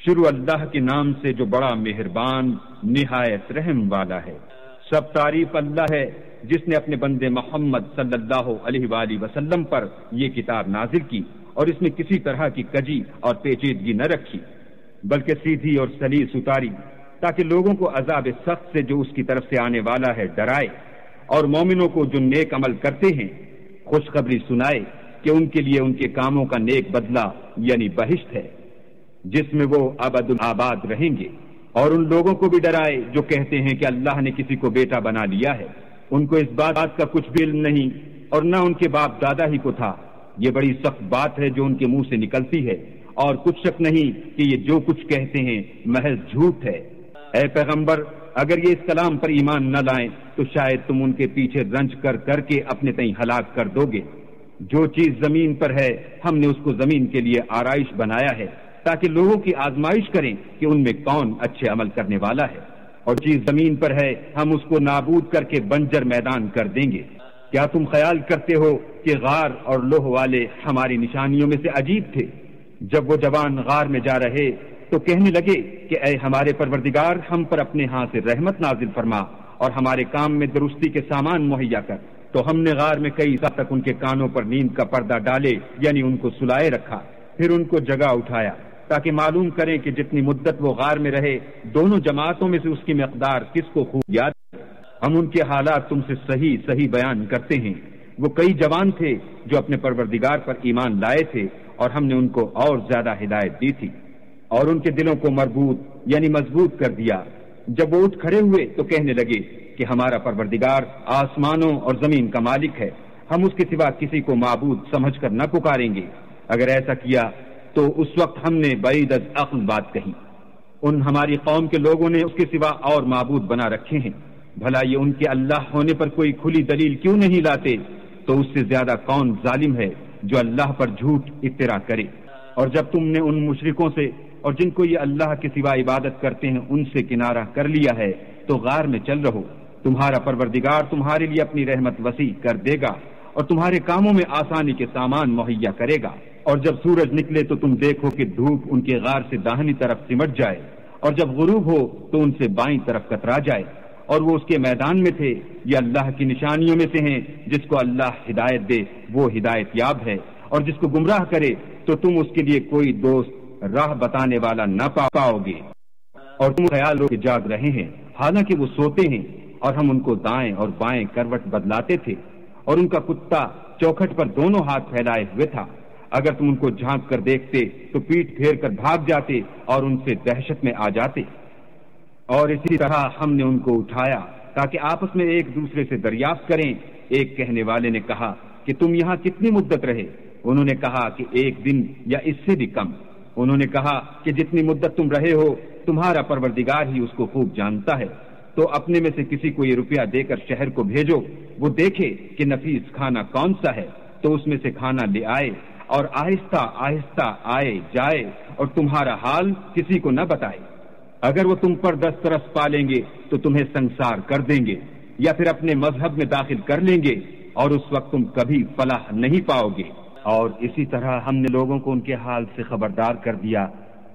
شروع اللہ کے نام سے جو بڑا مہربان نہایت رحم والا ہے۔ سب تعریف اللہ ہے جس نے اپنے بندے محمد صلی اللہ علیہ وآلہ وسلم پر یہ کتاب نازل کی اور اس میں کسی طرح کی کجی اور پیچیدگی نہ رکھی، بلکہ سیدھی اور سلیس اتاری، تاکہ لوگوں کو عذاب سخت سے جو اس کی طرف سے آنے والا ہے ڈرائے، اور مومنوں کو جو نیک عمل کرتے ہیں خوشخبری سنائے کہ ان کے لیے ان کے کاموں کا نیک بدلہ یعنی بہشت ہے جس میں وہ ابد الآباد رہیں گے، اور ان لوگوں کو بھی ڈرائے جو کہتے ہیں کہ اللہ نے کسی کو بیٹا بنا لیا ہے، ان کو اس بات کا کچھ بھی علم نہیں اور نہ ان کے باپ دادا ہی کو تھا۔ یہ بڑی سخت بات ہے جو ان کے منہ سے نکلتی ہے، اور کچھ شک نہیں کہ یہ جو کچھ کہتے ہیں محض جھوٹ ہے۔ اے پیغمبر، اگر یہ اس کلام پر ایمان نہ لائیں تو شاید تم ان کے پیچھے رنج کر کر کے اپنے تئیں ہلاک کر دو گے۔ جو چیز زمین پر ہے ہم نے اس کو زمین کے لیے آرائش بنایا ہے تاکہ لوگوں کی آزمائش کریں کہ ان میں کون اچھے عمل کرنے والا ہے، اور چیز زمین پر ہے ہم اس کو نابود کر کے بنجر میدان کر دیں گے۔ کیا تم خیال کرتے ہو کہ غار اور لوہ والے ہماری نشانیوں میں سے عجیب تھے؟ جب وہ جوان غار میں جا رہے تو کہنے لگے کہ اے ہمارے پروردگار، ہم پر اپنے ہاں سے رحمت نازل فرما اور ہمارے کام میں درستی کے سامان مہیا کر۔ تو ہم نے غار میں کئی سال تک ان کے کانوں پر نیند کا پردہ ڈالے یعنی ان کو سلائے رکھا، پھر ان کو جگہ اٹھایا تاکہ معلوم کریں کہ جتنی مدت وہ غار میں رہے دونوں جماعتوں میں سے اس کی مقدار کس کو خوب یاد ہے۔ ہم ان کے حالات تم سے صحیح صحیح بیان کرتے ہیں۔ وہ کئی جوان تھے جو اپنے پروردگار پر ایمان لائے تھے اور ہم نے ان کو اور زیادہ ہدایت دی تھی اور ان کے دلوں کو مربوط یعنی مضبوط کر دیا۔ جب وہ اٹھ کھڑے ہوئے تو کہنے لگے کہ ہمارا پروردگار آسمانوں اور زمین کا مالک ہے، ہم اس کے سوا کسی کو معبود سمجھ کر نہ پکاریں گے۔ اگر ایسا کیا تو اس وقت ہم نے بعید از عقل بات کہی۔ ان ہماری قوم کے لوگوں نے اس کے سوا اور معبود بنا رکھے ہیں، بھلا یہ ان کے اللہ ہونے پر کوئی کھلی دلیل کیوں نہیں لاتے؟ تو اس سے زیادہ کون ظالم ہے جو اللہ پر جھوٹ افترا کرے؟ اور جب تم نے ان مشرکوں سے اور جن کو یہ اللہ کے سوا عبادت کرتے ہیں ان سے کنارہ کر لیا ہے تو غار میں چل رہو، تمہارا پروردگار تمہارے لیے اپنی رحمت وسیع کر دے گا اور تمہارے کاموں میں آسانی کے سامان مہیا کرے گا۔ اور جب سورج نکلے تو تم دیکھو کہ دھوپ ان کے غار سے داہنی طرف سمٹ جائے، اور جب غروب ہو تو ان سے بائیں طرف کترا جائے، اور وہ اس کے میدان میں تھے۔ یہ اللہ کی نشانیوں میں سے ہیں، جس کو اللہ ہدایت دے وہ ہدایت یاب ہے، اور جس کو گمراہ کرے تو تم اس کے لیے کوئی دوست راہ بتانے والا نہ پاؤ گے۔ اور تم خیال رو کے جاگ رہے ہیں حالانکہ وہ سوتے ہیں، اور ہم ان کو دائیں اور بائیں کروٹ بدلاتے تھے، اور ان کا کتا چوکھٹ پر دونوں ہاتھ پھیلائے ہوئے تھا۔ اگر تم ان کو جھانک کر دیکھتے تو پیٹ پھیر کر بھاگ جاتے اور ان سے دہشت میں آ جاتے۔ اور اسی طرح ہم نے ان کو اٹھایا تاکہ آپس میں ایک دوسرے سے دریافت کریں۔ ایک کہنے والے نے کہا کہ تم یہاں کتنی مدت رہے؟ انہوں نے کہا کہ 1 دن یا اس سے بھی کم۔ انہوں نے کہا کہ جتنی مدت تم رہے ہو تمہارا پروردگار ہی اس کو خوب جانتا ہے، تو اپنے میں سے کسی کو یہ روپیہ دے کر شہر کو بھیجو، وہ دیکھے کہ نفیس کھانا کون سا ہے تو اس میں سے کھانا لے آئے، اور آہستہ آہستہ آئے جائے اور تمہارا حال کسی کو نہ بتائے۔ اگر وہ تم پر دسترس پالیں گے تو تمہیں سنسار کر دیں گے یا پھر اپنے مذہب میں داخل کر لیں گے، اور اس وقت تم کبھی فلاح نہیں پاؤ گے۔ اور اسی طرح ہم نے لوگوں کو ان کے حال سے خبردار کر دیا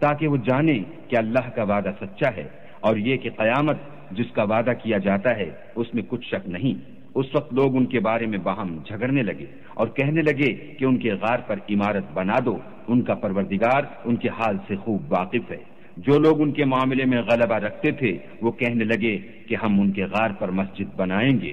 تاکہ وہ جانیں کہ اللہ کا وعدہ سچا ہے، اور یہ کہ قیامت جس کا وعدہ کیا جاتا ہے اس میں کچھ شک نہیں۔ اس وقت لوگ ان کے بارے میں باہم جھگڑنے لگے اور کہنے لگے کہ ان کے غار پر عمارت بنا دو، ان کا پروردگار ان کے حال سے خوب واقف ہے۔ جو لوگ ان کے معاملے میں غلبہ رکھتے تھے وہ کہنے لگے کہ ہم ان کے غار پر مسجد بنائیں گے۔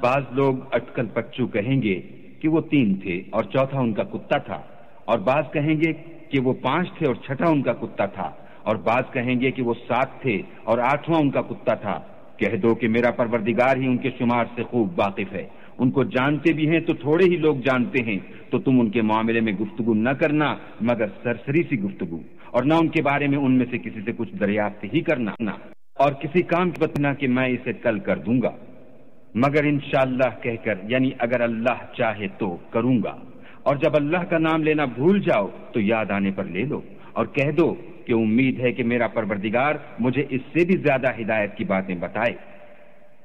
بعض لوگ اٹکل پچو کہیں گے کہ وہ 3 تھے اور چوتھا ان کا کتا تھا، اور بعض کہیں گے کہ وہ 5 تھے اور چھٹا ان کا کتا تھا، اور بعض کہیں گے کہ وہ 7 تھے اور 8واں ان کا کتا تھا۔ کہہ دو کہ میرا پروردگار ہی ان کے شمار سے خوب واقف ہے، ان کو جانتے بھی ہیں تو تھوڑے ہی لوگ جانتے ہیں، تو تم ان کے معاملے میں گفتگو نہ کرنا مگر سرسری سی گفتگو، اور نہ ان کے بارے میں ان میں سے کسی سے کچھ دریافت ہی کرنا، اور کسی کام کی بتنا کہ میں اسے کل کر دوں گا، مگر انشاءاللہ کہہ کر یعنی اگر اللہ چاہے تو کروں گا۔ اور جب اللہ کا نام لینا بھول جاؤ تو یاد آنے پر لے لو، اور کہہ دو کہ امید ہے کہ میرا پروردگار مجھے اس سے بھی زیادہ ہدایت کی باتیں بتائے۔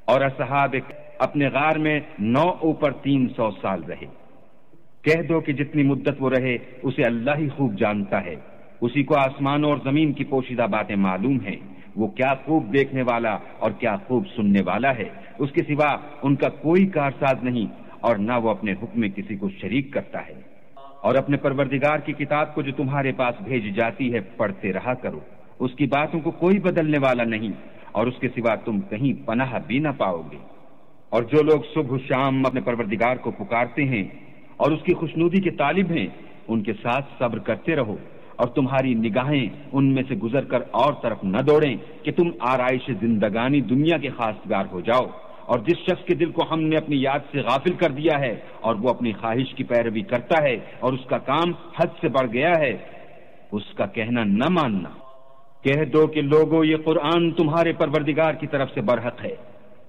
اور اصحاب اپنے غار میں 9 اوپر 300 سال رہے۔ کہہ دو کہ جتنی مدت وہ رہے اسے اللہ ہی خوب جانتا ہے۔ اسی کو آسمانوں اور زمین کی پوشیدہ باتیں معلوم ہیں، وہ کیا خوب دیکھنے والا اور کیا خوب سننے والا ہے، اس کے سوا ان کا کوئی کارساز نہیں، اور نہ وہ اپنے حکم میں کسی کو شریک کرتا ہے۔ اور اپنے پروردگار کی کتاب کو جو تمہارے پاس بھیجی جاتی ہے پڑھتے رہا کرو، اس کی باتوں کو کوئی بدلنے والا نہیں، اور اس کے سوا تم کہیں پناہ بھی نہ پاؤ گے۔ اور جو لوگ صبح و شام اپنے پروردگار کو پکارتے ہیں اور اس کی خوشنودی کے طالب ہیں، ان کے ساتھ صبر کرتے رہو، اور تمہاری نگاہیں ان میں سے گزر کر اور طرف نہ دوڑیں کہ تم آرائش زندگانی دنیا کے خواستگار ہو جاؤ۔ اور جس شخص کے دل کو ہم نے اپنی یاد سے غافل کر دیا ہے اور وہ اپنی خواہش کی پیروی کرتا ہے اور اس کا کام حد سے بڑھ گیا ہے، اس کا کہنا نہ ماننا۔ کہہ دو کہ لوگو یہ قرآن تمہارے پروردگار کی طرف سے برحق ہے،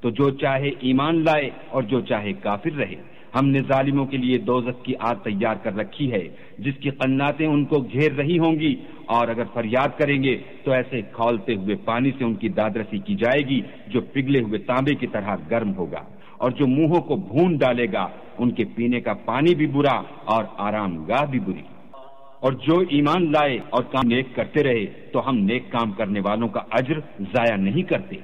تو جو چاہے ایمان لائے اور جو چاہے کافر رہے۔ ہم نے ظالموں کے لیے دوزخ کی آگ تیار کر رکھی ہے جس کی قناتیں ان کو گھیر رہی ہوں گی، اور اگر فریاد کریں گے تو ایسے کھولتے ہوئے پانی سے ان کی دادرسی کی جائے گی جو پگھلے ہوئے تانبے کی طرح گرم ہوگا، اور جو منہوں کو بھون ڈالے گا ان کے پینے کا پانی بھی برا اور آرام گاہ بھی بری۔ اور جو ایمان لائے اور کام نیک کرتے رہے تو ہم نیک کام کرنے والوں کا اجر ضائع نہیں کرتے۔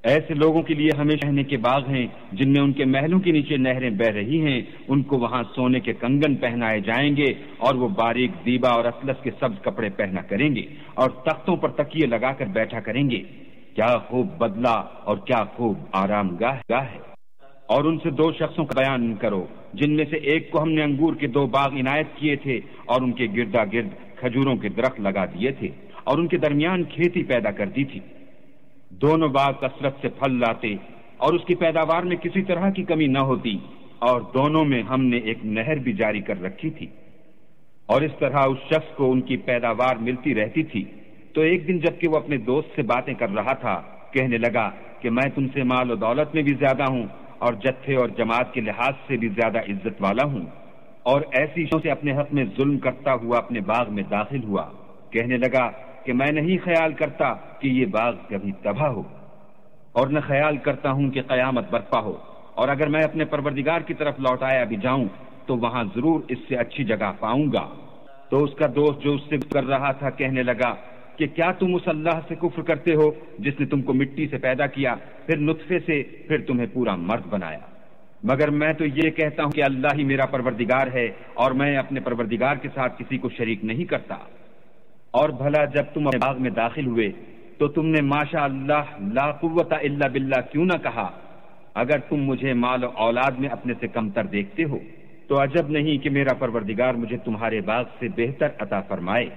ایسے لوگوں کے لیے ہمیشہ رہنے کے باغ ہیں جن میں ان کے محلوں کے نیچے نہریں بہ رہی ہیں، ان کو وہاں سونے کے کنگن پہنائے جائیں گے، اور وہ باریک دیبا اور اطلس کے سبز کپڑے پہنا کریں گے، اور تختوں پر تکیے لگا کر بیٹھا کریں گے۔ کیا خوب بدلہ اور کیا خوب آرام گاہ ہے۔ اور ان سے دو شخصوں کا بیان کرو جن میں سے ایک کو ہم نے انگور کے 2 باغ عنایت کیے تھے اور ان کے گردا گرد کھجوروں کے درخت لگا دیے تھے اور ان کے درمیان کھیتی پیدا کر دی تھی۔ دونوں باغ کثرت سے پھل لاتے اور اس کی پیداوار میں کسی طرح کی کمی نہ ہوتی، اور دونوں میں ہم نے ایک نہر بھی جاری کر رکھی تھی، اور اس طرح اس شخص کو ان کی پیداوار ملتی رہتی تھی۔ تو ایک دن جب کہ وہ اپنے دوست سے باتیں کر رہا تھا، کہنے لگا کہ میں تم سے مال و دولت میں بھی زیادہ ہوں اور جتھے اور جماعت کے لحاظ سے بھی زیادہ عزت والا ہوں، اور ایسی شخص سے اپنے حق میں ظلم کرتا ہوا اپنے باغ میں داخل ہوا۔ کہنے لگا کہ میں نہیں خیال کرتا کہ یہ باغ کبھی تباہ ہو، اور نہ خیال کرتا ہوں کہ قیامت برپا ہو، اور اگر میں اپنے پروردگار کی طرف لوٹایا بھی جاؤں تو وہاں ضرور اس سے اچھی جگہ پاؤں گا۔ تو اس کا دوست جو اس سے کر رہا تھا کہنے لگا کہ کیا تم اس اللہ سے کفر کرتے ہو جس نے تم کو مٹی سے پیدا کیا، پھر نطفے سے، پھر تمہیں پورا مرد بنایا؟ مگر میں تو یہ کہتا ہوں کہ اللہ ہی میرا پروردگار ہے، اور میں اپنے پروردگار کے ساتھ کسی کو شریک نہیں کرتا۔ اور بھلا جب تم اپنے باغ میں داخل ہوئے تو تم نے ماشاء اللہ لا قوت الا باللہ کیوں نہ کہا؟ اگر تم مجھے مال و اولاد میں اپنے سے کمتر دیکھتے ہو تو عجب نہیں کہ میرا پروردگار مجھے تمہارے باغ سے بہتر عطا فرمائے،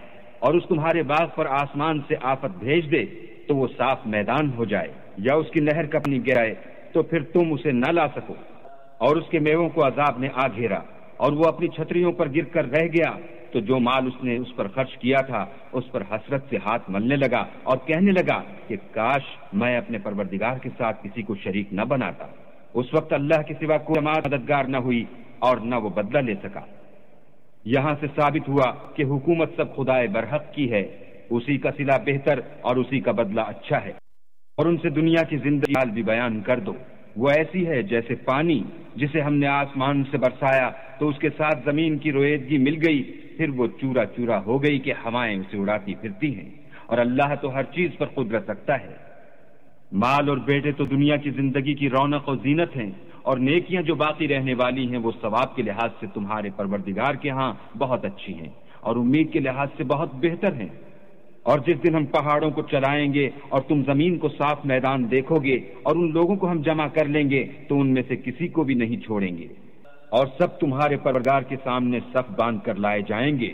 اور اس تمہارے باغ پر آسمان سے آفت بھیج دے تو وہ صاف میدان ہو جائے، یا اس کی نہر کا پانی گرائے تو پھر تم اسے نہ لا سکو، اور اس کے میووں کو عذاب نے آ گھیرا اور وہ اپنی چھتریوں پر گر کر رہ گیا، تو جو مال اس نے اس پر خرچ کیا تھا اس پر حسرت سے ہاتھ ملنے لگا اور کہنے لگا کہ کاش میں اپنے پروردگار کے ساتھ کسی کو شریک نہ بناتا۔ اس وقت اللہ کے سوا کوئی مددگار نہ ہوئی اور نہ وہ بدلہ لے سکا۔ یہاں سے ثابت ہوا کہ حکومت سب خدائے برحق کی ہے، اسی کا صلہ بہتر اور اسی کا بدلہ اچھا ہے۔ اور ان سے دنیا کی زندگی حال بھی بیان کر دو، وہ ایسی ہے جیسے پانی جسے ہم نے آسمان سے برسایا تو اس کے ساتھ زمین کی رویدگی مل گئی، پھر وہ چورا چورا ہو گئی کہ ہوائیں اسے اڑاتی پھرتی ہیں، اور اللہ تو ہر چیز پر قدرت رکھتا ہے۔ مال اور بیٹے تو دنیا کی زندگی کی رونق و زینت ہیں، اور نیکیاں جو باقی رہنے والی ہیں وہ ثواب کے لحاظ سے تمہارے پروردگار کے ہاں بہت اچھی ہیں اور امید کے لحاظ سے بہت بہتر ہیں۔ اور جس دن ہم پہاڑوں کو چلائیں گے اور تم زمین کو صاف میدان دیکھو گے اور ان لوگوں کو ہم جمع کر لیں گے تو ان میں سے کسی کو بھی نہیں چھوڑیں گے، اور سب تمہارے پروردگار کے سامنے صف باندھ کر لائے جائیں گے۔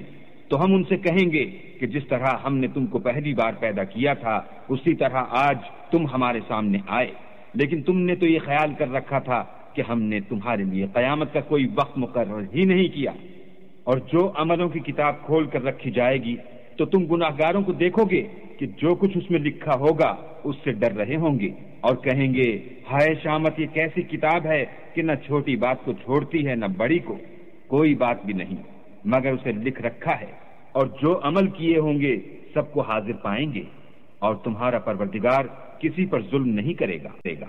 تو ہم ان سے کہیں گے کہ جس طرح ہم نے تم کو پہلی بار پیدا کیا تھا اسی طرح آج تم ہمارے سامنے آئے، لیکن تم نے تو یہ خیال کر رکھا تھا کہ ہم نے تمہارے لیے قیامت کا کوئی وقت مقرر ہی نہیں کیا۔ اور جو عملوں کی کتاب کھول کر رکھی جائے گی تو تم گناہگاروں کو دیکھو گے کہ جو کچھ اس میں لکھا ہوگا اس سے ڈر رہے ہوں گے اور کہیں گے ہائے شامت، یہ کیسی کتاب ہے کہ نہ چھوٹی بات کو چھوڑتی ہے نہ بڑی کو، کوئی بات بھی نہیں مگر اسے لکھ رکھا ہے، اور جو عمل کیے ہوں گے سب کو حاضر پائیں گے، اور تمہارا پروردگار کسی پر ظلم نہیں کرے گا۔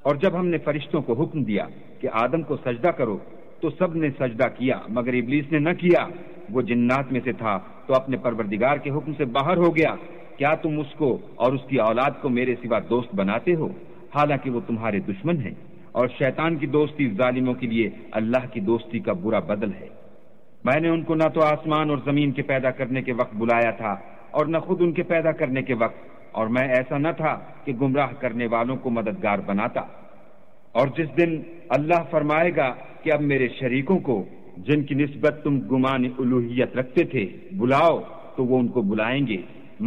اور جب ہم نے فرشتوں کو حکم دیا کہ آدم کو سجدہ کرو تو سب نے سجدہ کیا مگر ابلیس نے نہ کیا، وہ جنات میں سے تھا تو اپنے پروردگار کے حکم سے باہر ہو گیا۔ کیا تم اس کو اور اس کی اولاد کو میرے سوا دوست بناتے ہو، حالانکہ وہ تمہارے دشمن ہیں، اور شیطان کی دوستی ظالموں کے لیے اللہ کی دوستی کا برا بدل ہے۔ میں نے ان کو نہ تو آسمان اور زمین کے پیدا کرنے کے وقت بلایا تھا اور نہ خود ان کے پیدا کرنے کے وقت، اور میں ایسا نہ تھا کہ گمراہ کرنے والوں کو مددگار بناتا۔ اور جس دن اللہ فرمائے گا کہ اب میرے شریکوں کو جن کی نسبت تم گمان الوہیت رکھتے تھے بلاؤ، تو وہ ان کو بلائیں گے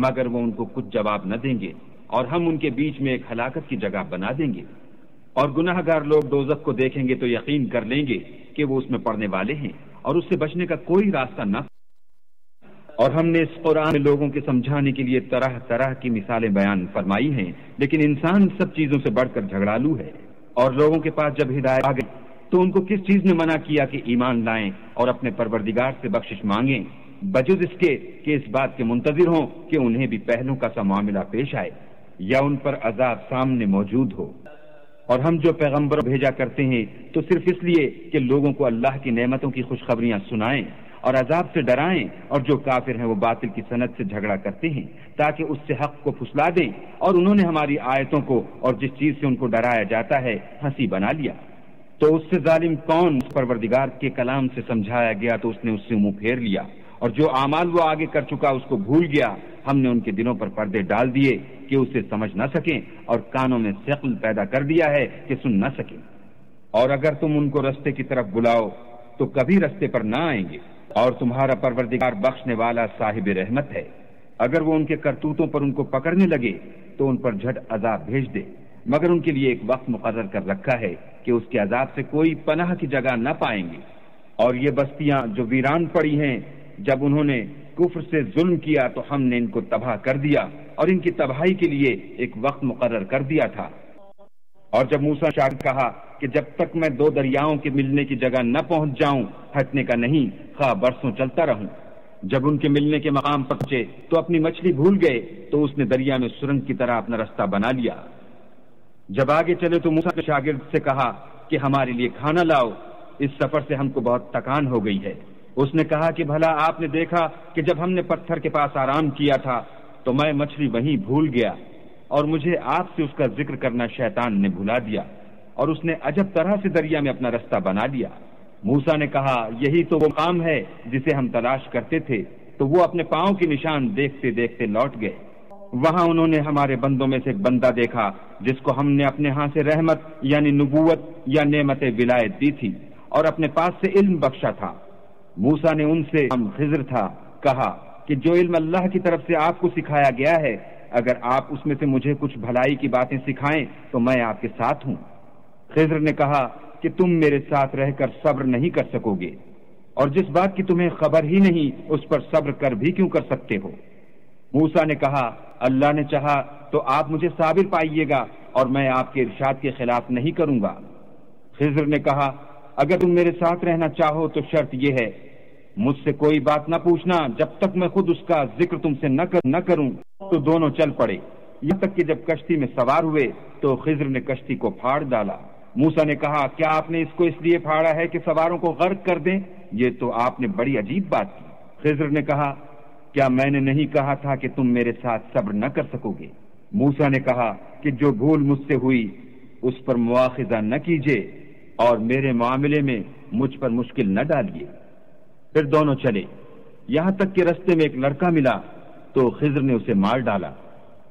مگر وہ ان کو کچھ جواب نہ دیں گے، اور ہم ان کے بیچ میں ایک ہلاکت کی جگہ بنا دیں گے۔ اور گناہ گار لوگ دوزخ کو دیکھیں گے تو یقین کر لیں گے کہ وہ اس میں پڑنے والے ہیں اور اس سے بچنے کا کوئی راستہ نہ۔ اور ہم نے اس قرآن میں لوگوں کے سمجھانے کے لیے طرح طرح کی مثالیں بیان فرمائی ہیں، لیکن انسان سب چیزوں سے بڑھ کر جھگڑالو ہے۔ اور لوگوں کے پاس جب ہدایت آ گئی تو ان کو کس چیز نے منع کیا کہ ایمان لائیں اور اپنے پروردگار سے بخشش مانگیں، بجز اس کے کہ اس بات کے منتظر ہوں کہ انہیں بھی پہلوں کا سا معاملہ پیش آئے یا ان پر عذاب سامنے موجود ہو۔ اور ہم جو پیغمبر بھیجا کرتے ہیں تو صرف اس لیے کہ لوگوں کو اللہ کی نعمتوں کی خوشخبریاں سنائیں اور عذاب سے ڈرائیں، اور جو کافر ہیں وہ باطل کی سند سے جھگڑا کرتے ہیں تاکہ اس سے حق کو پھسلا دیں، اور انہوں نے ہماری آیتوں کو اور جس چیز سے ان کو ڈرایا جاتا ہے ہنسی بنا لیا۔ تو اس سے ظالم کون؟ پروردگار کے کلام سے سمجھایا گیا تو اس نے اس سے منہ پھیر لیا، اور جو اعمال وہ آگے کر چکا اس کو بھول گیا۔ ہم نے ان کے دلوں پر پردے ڈال دیے کہ اسے سمجھ نہ سکیں، اور کانوں میں ثقل پیدا کر دیا ہے کہ سن نہ سکیں۔ اور اگر تم ان کو رستے کی طرف بلاؤ تو کبھی رستے پر نہ آئیں گے، اور تمہارا پروردگار بخشنے والا صاحب رحمت ہے۔ اگر وہ ان کے کرتوتوں پر ان کو پکڑنے لگے تو ان پر جھٹ عذاب بھیج دے، مگر ان کے لیے ایک وقت مقرر کر رکھا ہے کہ اس کے عذاب سے کوئی پناہ کی جگہ نہ پائیں گے۔ اور یہ بستیاں جو ویران پڑی ہیں، جب انہوں نے کفر سے ظلم کیا تو ہم نے ان کو تباہ کر دیا، اور ان کی تباہی کے لیے ایک وقت مقرر کر دیا تھا۔ اور جب موسیٰ نے کہا کہ جب تک میں دو دریاؤں کے ملنے کی جگہ نہ پہنچ جاؤں ہٹنے کا نہیں، خواہ برسوں چلتا رہوں۔ جب ان کے ملنے کے مقام پر پہنچے تو اپنی مچھلی بھول گئے تو اس نے دریا میں سرنگ کی طرح اپنا رستہ بنا لیا۔ جب آگے چلے تو موسیٰ نے شاگرد سے کہا کہ ہمارے لیے کھانا لاؤ، اس سفر سے ہم کو بہت تکان ہو گئی ہے۔ اس نے کہا کہ بھلا آپ نے دیکھا کہ جب ہم نے پتھر کے پاس آرام کیا تھا تو میں مچھلی وہیں بھول گیا، اور مجھے آپ سے اس کا ذکر کرنا شیطان نے بھلا دیا، اور اس نے عجب طرح سے دریا میں اپنا رستہ بنا لیا۔ موسیٰ نے کہا یہی تو وہ مقام ہے جسے ہم تلاش کرتے تھے، تو وہ اپنے پاؤں کے نشان دیکھتے دیکھتے لوٹ گئے۔ وہاں انہوں نے ہمارے بندوں میں سے ایک بندہ دیکھا جس کو ہم نے اپنے ہاں سے رحمت یعنی نبوت یا نعمت ولایت دی تھی اور اپنے پاس سے علم بخشا تھا۔ موسیٰ نے ان سے ہم خضر تھا کہا کہ جو علم اللہ کی طرف سے آپ کو سکھایا گیا ہے، اگر آپ اس میں سے مجھے کچھ بھلائی کی باتیں سکھائیں تو میں آپ کے ساتھ ہوں۔ خضر نے کہا کہ تم میرے ساتھ رہ کر صبر نہیں کر سکو گے، اور جس بات کی تمہیں خبر ہی نہیں اس پر صبر کر بھی کیوں کر سکتے ہو؟ موسیٰ نے کہا اللہ نے چاہا تو آپ مجھے صابر پائیے گا اور میں آپ کے ارشاد کے خلاف نہیں کروں گا۔ خضر نے کہا اگر تم میرے ساتھ رہنا چاہو تو شرط یہ ہے مجھ سے کوئی بات نہ پوچھنا جب تک میں خود اس کا ذکر تم سے نہ کروں۔ تو دونوں چل پڑے، یہاں تک کہ جب کشتی میں سوار ہوئے تو خضر نے کشتی کو پھاڑ ڈالا۔ موسیٰ نے کہا کیا آپ نے اس کو اس لیے پھاڑا ہے کہ سواروں کو غرق کر دیں؟ یہ تو آپ نے بڑی عجیب بات کی۔ خضر نے کہا کیا میں نے نہیں کہا تھا کہ تم میرے ساتھ صبر نہ کر سکو گے؟ موسیٰ نے کہا کہ جو بھول مجھ سے ہوئی اس پر مواخذہ نہ کیجیے اور میرے معاملے میں مجھ پر مشکل نہ ڈالیے۔ پھر دونوں چلے، یہاں تک کہ رستے میں ایک لڑکا ملا تو خضر نے اسے مار ڈالا۔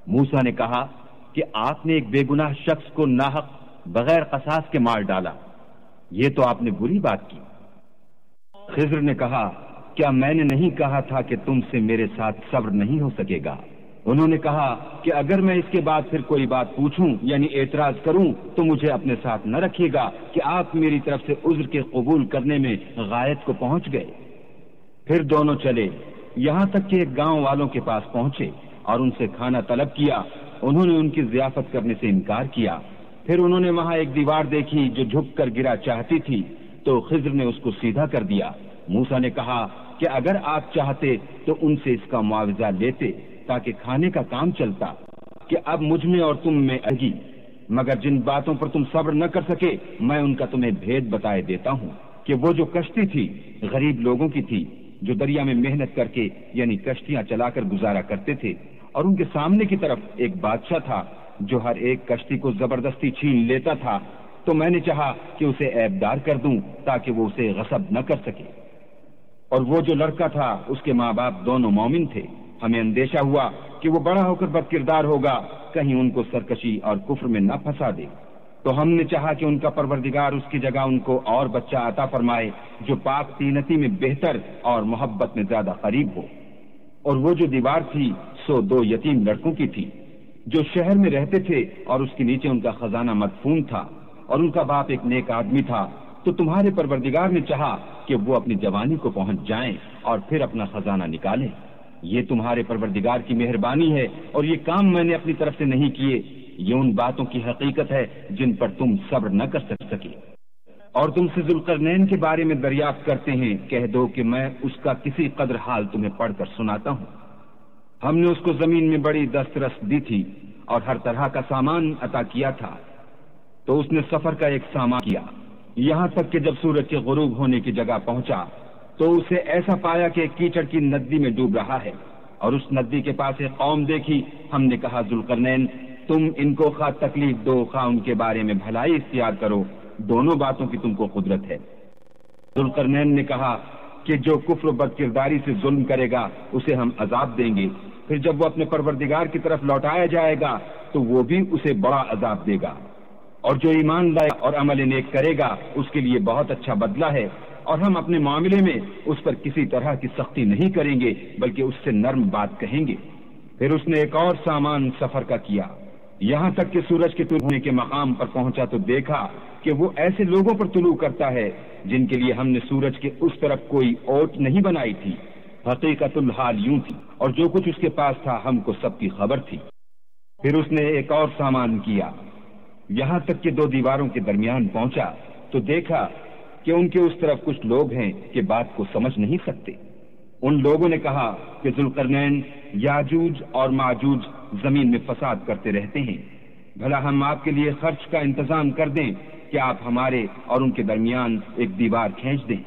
موسیٰ نے کہا کہ آپ نے ایک بے گناہ شخص کو ناحق بغیر قصاص کے مار ڈالا، یہ تو آپ نے بری بات کی۔ خضر نے کہا کیا میں نے نہیں کہا تھا کہ تم سے میرے ساتھ صبر نہیں ہو سکے گا؟ انہوں نے کہا کہ اگر میں اس کے بعد پھر کوئی بات پوچھوں یعنی اعتراض کروں تو مجھے اپنے ساتھ نہ رکھیے گا کہ آپ میری طرف سے عذر کے قبول کرنے میں غایت کو پہنچ گئے۔ پھر دونوں چلے، یہاں تک کہ ایک گاؤں والوں کے پاس پہنچے اور ان سے کھانا طلب کیا۔ انہوں نے ان کی ضیافت کرنے سے انکار کیا۔ پھر انہوں نے وہاں ایک دیوار دیکھی جو جھک کر گرا چاہتی تھی تو خضر نے اس کو سیدھا کر دیا۔ موسیٰ نے کہا کہ اگر آپ چاہتے تو ان سے اس کا معاوضہ لیتے تاکہ کھانے کا کام چلتا کہ اب مجھ میں اور تم میں اگی، مگر جن باتوں پر تم صبر نہ کر سکے میں ان کا تمہیں بھید بتائے دیتا ہوں کہ وہ جو کشتی تھی غریب لوگوں کی تھی جو دریا میں محنت کر کے یعنی کشتیاں چلا کر گزارا کرتے تھے، اور ان کے سامنے کی طرف ایک بادشاہ تھا جو ہر ایک کشتی کو زبردستی چھین لیتا تھا، تو میں نے چاہا کہ اسے عیبدار کر دوں تاکہ وہ اسے غصب نہ کر سکے۔ اور وہ جو لڑکا تھا اس کے ماں باپ دونوں مومن تھے، ہمیں اندیشہ ہوا کہ وہ بڑا ہو کر بد کردار ہوگا، کہیں ان کو سرکشی اور کفر میں نہ پھنسا دے، تو ہم نے چاہا کہ ان کا پروردگار اس کی جگہ ان کو اور بچہ عطا فرمائے جو پاک طینتی میں بہتر اور محبت میں زیادہ قریب ہو۔ اور وہ جو دیوار تھی سو 2 یتیم لڑکوں کی تھی جو شہر میں رہتے تھے، اور اس کے نیچے ان کا خزانہ مدفون تھا، اور ان کا باپ ایک نیک آدمی تھا، تو تمہارے پروردگار نے چاہا کہ وہ اپنی جوانی کو پہنچ جائیں اور پھر اپنا خزانہ نکالیں۔ یہ تمہارے پروردگار کی مہربانی ہے، اور یہ کام میں نے اپنی طرف سے نہیں کیے، یہ ان باتوں کی حقیقت ہے جن پر تم صبر نہ کر سکے۔ اور تم سے ذوالقرنین کے بارے میں دریافت کرتے ہیں، کہہ دو کہ میں اس کا کسی قدر حال تمہیں پڑھ کر سناتا ہوں۔ ہم نے اس کو زمین میں بڑی دسترس دی تھی اور ہر طرح کا سامان عطا کیا تھا، تو اس نے سفر کا ایک سامان کیا، یہاں تک کہ جب سورج کے غروب ہونے کی جگہ پہنچا تو اسے ایسا پایا کہ کیچڑ کی ندی میں ڈوب رہا ہے، اور اس ندی کے پاس ایک قوم دیکھی۔ ہم نے کہا ذوالقرنین تم ان کو خواہ تکلیف دو خواہ ان کے بارے میں بھلائی اختیار کرو، دونوں باتوں کی تم کو قدرت ہے۔ ذوالقرنین نے کہا کہ جو کفر و بد کرداری سے ظلم کرے گا اسے ہم عذاب دیں گے، پھر جب وہ اپنے پروردگار کی طرف لوٹایا جائے گا تو وہ بھی اسے بڑا عذاب دے گا، اور جو ایمان لائے اور عمل نیک کرے گا اس کے لیے بہت اچھا بدلہ ہے، اور ہم اپنے معاملے میں اس پر کسی طرح کی سختی نہیں کریں گے بلکہ اس سے نرم بات کہیں گے۔ پھر اس نے ایک اور سامان سفر کا کیا، یہاں تک کہ سورج کے طلوع ہونے کے مقام پر پہنچا تو دیکھا کہ وہ ایسے لوگوں پر طلوع کرتا ہے جن کے لیے ہم نے سورج کے اس طرف کوئی اوٹ نہیں بنائی تھی۔ حقیقت الحال یوں تھی، اور جو کچھ اس کے پاس تھا ہم کو سب کی خبر تھی۔ پھر اس نے ایک اور سامان کیا، یہاں تک کہ 2 دیواروں کے درمیان پہنچا تو دیکھا کہ ان کے اس طرف کچھ لوگ ہیں کہ بات کو سمجھ نہیں سکتے۔ ان لوگوں نے کہا کہ ذوالقرنین یاجوج اور ماجوج زمین میں فساد کرتے رہتے ہیں، بھلا ہم آپ کے لیے خرچ کا انتظام کر دیں کہ آپ ہمارے اور ان کے درمیان ایک دیوار کھینچ دیں۔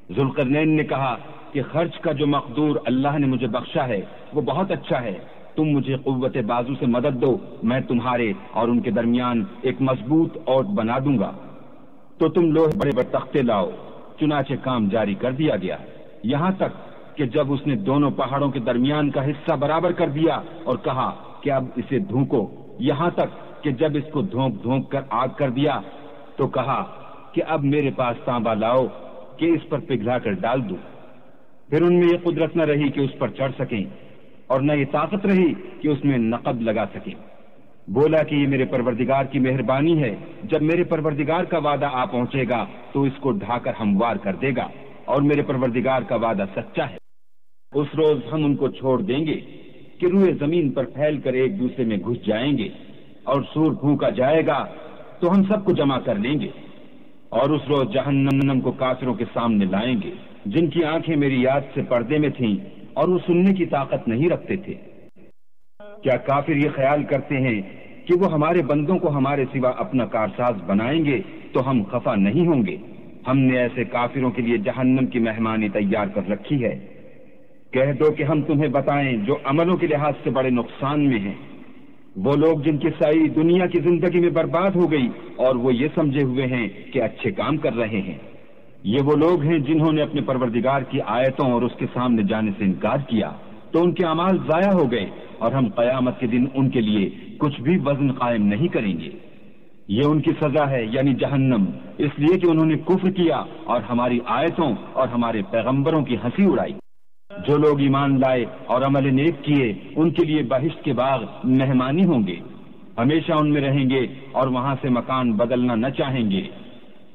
ذوالقرنین نے کہا کہ خرچ کا جو مقدور اللہ نے مجھے بخشا ہے وہ بہت اچھا ہے، تم مجھے قوت بازو سے مدد دو، میں تمہارے اور ان کے درمیان ایک مضبوط اوٹ بنا دوں گا۔ تو تم لوگ بڑے بڑے تختے لاؤ۔ چنانچہ کام جاری کر دیا گیا، یہاں تک کہ جب اس نے دونوں پہاڑوں کے درمیان کا حصہ برابر کر دیا اور کہا کہ اب اسے دھونکو، یہاں تک کہ جب اس کو دھونک دھونک کر آگ کر دیا تو کہا کہ اب میرے پاس تانبا لاؤ کہ اس پر پگھلا کر ڈال دوں۔ پھر ان میں یہ قدرت نہ رہی کہ اس پر چڑھ سکیں، اور نہ یہ طاقت رہی کہ اس میں نقب لگا سکیں۔ بولا کہ یہ میرے پروردگار کی مہربانی ہے، جب میرے پروردگار کا وعدہ آ پہنچے گا تو اس کو ڈھا کر ہموار کر دے گا، اور میرے پروردگار کا وعدہ سچا ہے۔ اس روز ہم ان کو چھوڑ دیں گے کہ روئے زمین پر پھیل کر ایک دوسرے میں گھس جائیں گے، اور سور پھونکا جائے گا تو ہم سب کو جمع کر لیں گے، اور اس روز جہنم کو کافروں کے سامنے لائیں گے جن کی آنکھیں میری یاد سے پردے میں تھیں اور وہ سننے کی طاقت نہیں رکھتے تھے۔ کیا کافر یہ خیال کرتے ہیں کہ وہ ہمارے بندوں کو ہمارے سوا اپنا کارساز بنائیں گے تو ہم خفا نہیں ہوں گے؟ ہم نے ایسے کافروں کے لیے جہنم کی مہمانی تیار کر رکھی ہے۔ کہہ دو کہ ہم تمہیں بتائیں جو عملوں کے لحاظ سے بڑے نقصان میں ہیں، وہ لوگ جن کی ساری دنیا کی زندگی میں برباد ہو گئی اور وہ یہ سمجھے ہوئے ہیں کہ اچھے کام کر رہے ہیں۔ یہ وہ لوگ ہیں جنہوں نے اپنے پروردگار کی آیتوں اور اس کے سامنے جانے سے انکار کیا تو ان کے اعمال ضائع ہو گئے، اور ہم قیامت کے دن ان کے لیے کچھ بھی وزن قائم نہیں کریں گے۔ یہ ان کی سزا ہے یعنی جہنم، اس لیے کہ انہوں نے کفر کیا اور ہماری آیتوں اور ہمارے پیغمبروں کی ہنسی اڑائی۔ جو لوگ ایمان لائے اور عمل نیک کیے ان کے لیے بہشت کے باغ مہمانی ہوں گے، ہمیشہ ان میں رہیں گے اور وہاں سے مکان بدلنا نہ چاہیں گے۔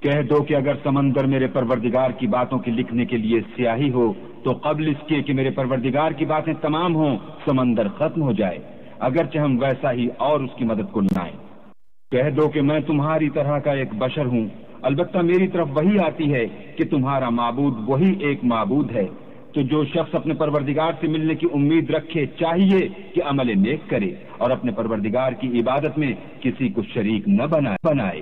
کہہ دو کہ اگر سمندر میرے پروردگار کی باتوں کے لکھنے کے لیے سیاہی ہو تو قبل اس کے کہ میرے پروردگار کی باتیں تمام ہوں سمندر ختم ہو جائے، اگرچہ ہم ویسا ہی اور اس کی مدد کو لائیں۔ کہہ دو کہ میں تمہاری طرح کا ایک بشر ہوں، البتہ میری طرف وہی آتی ہے کہ تمہارا معبود وہی ایک معبود ہے، تو جو شخص اپنے پروردگار سے ملنے کی امید رکھے چاہیے کہ عمل نیک کرے اور اپنے پروردگار کی عبادت میں کسی کو شریک نہ بنائے۔